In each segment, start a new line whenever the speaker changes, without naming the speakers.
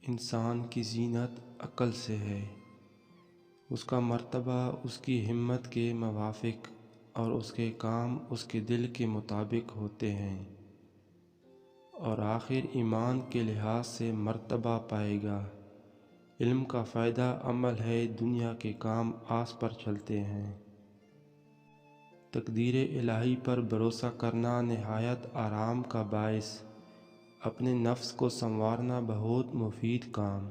انسان کی زینت عقل سے ہے، اس کا مرتبہ اس کی ہمت کے موافق اور اس کے کام اس کے دل کے مطابق ہوتے ہیں، اور آخر ایمان کے لحاظ سے مرتبہ پائے گا۔ علم کا فائدہ عمل ہے، دنیا کے کام آس پر چلتے ہیں۔ تقدیر الہی پر بھروسہ کرنا نہایت آرام کا باعث، اپنے نفس کو سنوارنا بہت مفید کام،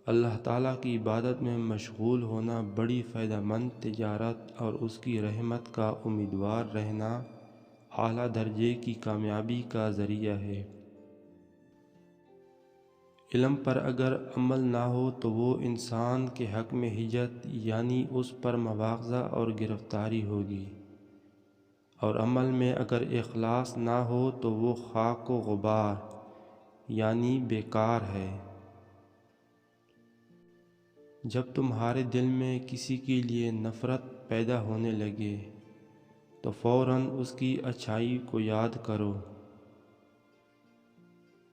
اللہ تعالیٰ کی عبادت میں مشغول ہونا بڑی فائدہ مند تجارت، اور اس کی رحمت کا امیدوار رہنا اعلیٰ درجے کی کامیابی کا ذریعہ ہے۔ علم پر اگر عمل نہ ہو تو وہ انسان کے حق میں حجت یعنی اس پر مواخذہ اور گرفتاری ہوگی، اور عمل میں اگر اخلاص نہ ہو تو وہ خاک و غبار یعنی بیکار ہے۔ جب تمہارے دل میں کسی کے لیے نفرت پیدا ہونے لگے تو فوراً اس کی اچھائی کو یاد کرو۔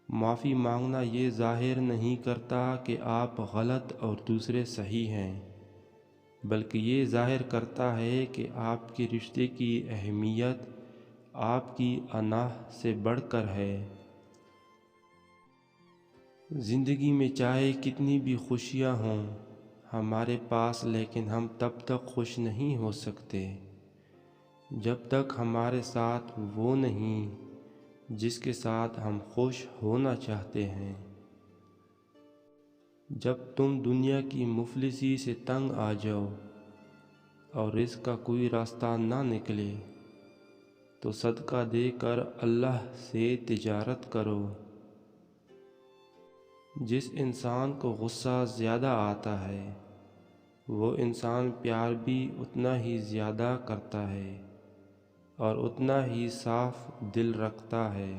معافی مانگنا یہ ظاہر نہیں کرتا کہ آپ غلط اور دوسرے صحیح ہیں، بلکہ یہ ظاہر کرتا ہے کہ آپ کے رشتے کی اہمیت آپ کی انا سے بڑھ کر ہے۔ زندگی میں چاہے کتنی بھی خوشیاں ہوں ہمارے پاس، لیکن ہم تب تک خوش نہیں ہو سکتے جب تک ہمارے ساتھ وہ نہیں جس کے ساتھ ہم خوش ہونا چاہتے ہیں۔ جب تم دنیا کی مفلسی سے تنگ آ جاؤ اور رزق کا کوئی راستہ نہ نکلے تو صدقہ دے کر اللہ سے تجارت کرو۔ جس انسان کو غصہ زیادہ آتا ہے وہ انسان پیار بھی اتنا ہی زیادہ کرتا ہے اور اتنا ہی صاف دل رکھتا ہے۔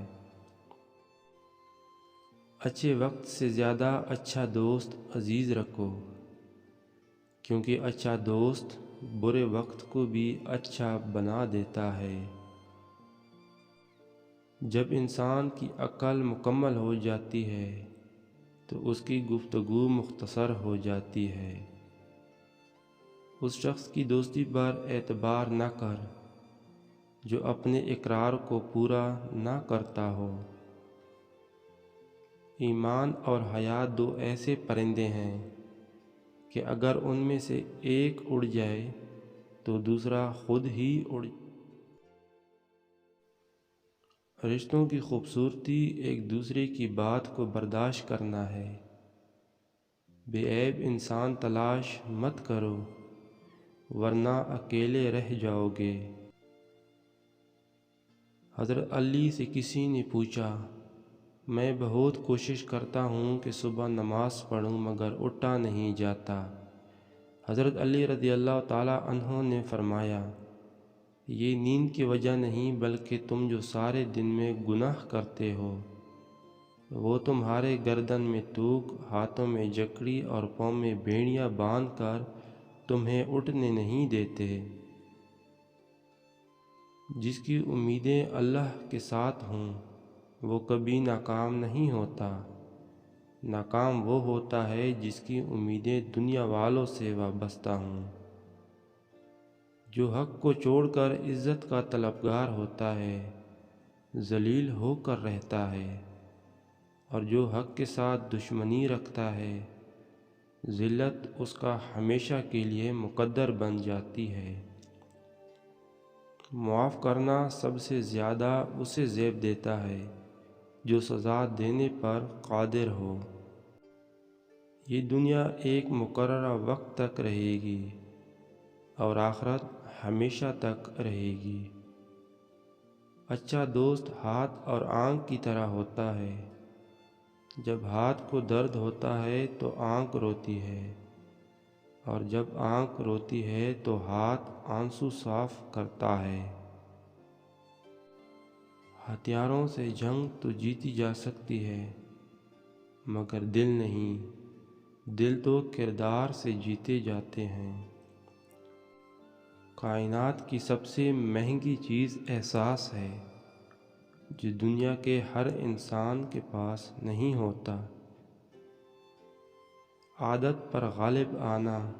اچھے وقت سے زیادہ اچھا دوست عزیز رکھو، کیونکہ اچھا دوست برے وقت کو بھی اچھا بنا دیتا ہے۔ جب انسان کی عقل مکمل ہو جاتی ہے تو اس کی گفتگو مختصر ہو جاتی ہے۔ اس شخص کی دوستی پر اعتبار نہ کر جو اپنے اقرار کو پورا نہ کرتا ہو۔ ایمان اور حیا دو ایسے پرندے ہیں کہ اگر ان میں سے ایک اڑ جائے تو دوسرا خود ہی اڑ جائے۔ رشتوں کی خوبصورتی ایک دوسرے کی بات کو برداشت کرنا ہے۔ بے عیب انسان تلاش مت کرو ورنہ اکیلے رہ جاؤ گے۔ حضرت علی سے کسی نے پوچھا، میں بہت کوشش کرتا ہوں کہ صبح نماز پڑھوں مگر اٹھا نہیں جاتا۔ حضرت علی رضی اللہ تعالیٰ عنہ نے فرمایا، یہ نیند کی وجہ نہیں بلکہ تم جو سارے دن میں گناہ کرتے ہو وہ تمہارے گردن میں توق، ہاتھوں میں جکڑی اور پاؤں میں بھیڑیاں باندھ کر تمہیں اٹھنے نہیں دیتے۔ جس کی امیدیں اللہ کے ساتھ ہوں وہ کبھی ناکام نہیں ہوتا۔ ناکام وہ ہوتا ہے جس کی امیدیں دنیا والوں سے وابستہ ہوں۔ جو حق کو چھوڑ کر عزت کا طلبگار ہوتا ہے ذلیل ہو کر رہتا ہے، اور جو حق کے ساتھ دشمنی رکھتا ہے ذلت اس کا ہمیشہ کے لیے مقدر بن جاتی ہے۔ معاف کرنا سب سے زیادہ اسے زیب دیتا ہے جو سزا دینے پر قادر ہو۔ یہ دنیا ایک مقررہ وقت تک رہے گی اور آخرت ہمیشہ تک رہے گی۔ اچھا دوست ہاتھ اور آنکھ کی طرح ہوتا ہے، جب ہاتھ کو درد ہوتا ہے تو آنکھ روتی ہے، اور جب آنکھ روتی ہے تو ہاتھ آنسو صاف کرتا ہے۔ ہتھیاروں سے جنگ تو جیتی جا سکتی ہے مگر دل نہیں، دل تو کردار سے جیتے جاتے ہیں۔ کائنات کی سب سے مہنگی چیز احساس ہے جو دنیا کے ہر انسان کے پاس نہیں ہوتا۔ عادت پر غالب آنا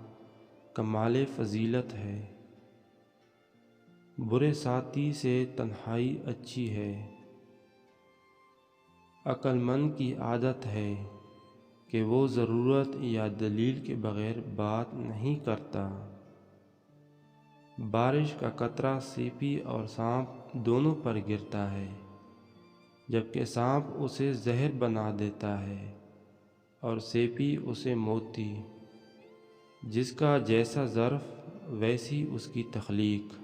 کمال فضیلت ہے۔ برے ساتھی سے تنہائی اچھی ہے۔ عقل مند کی عادت ہے کہ وہ ضرورت یا دلیل کے بغیر بات نہیں کرتا۔ بارش کا قطرہ سیپی اور سانپ دونوں پر گرتا ہے، جبکہ سانپ اسے زہر بنا دیتا ہے اور سیپی اسے موتی۔ جس کا جیسا ظرف ویسی اس کی تخلیق۔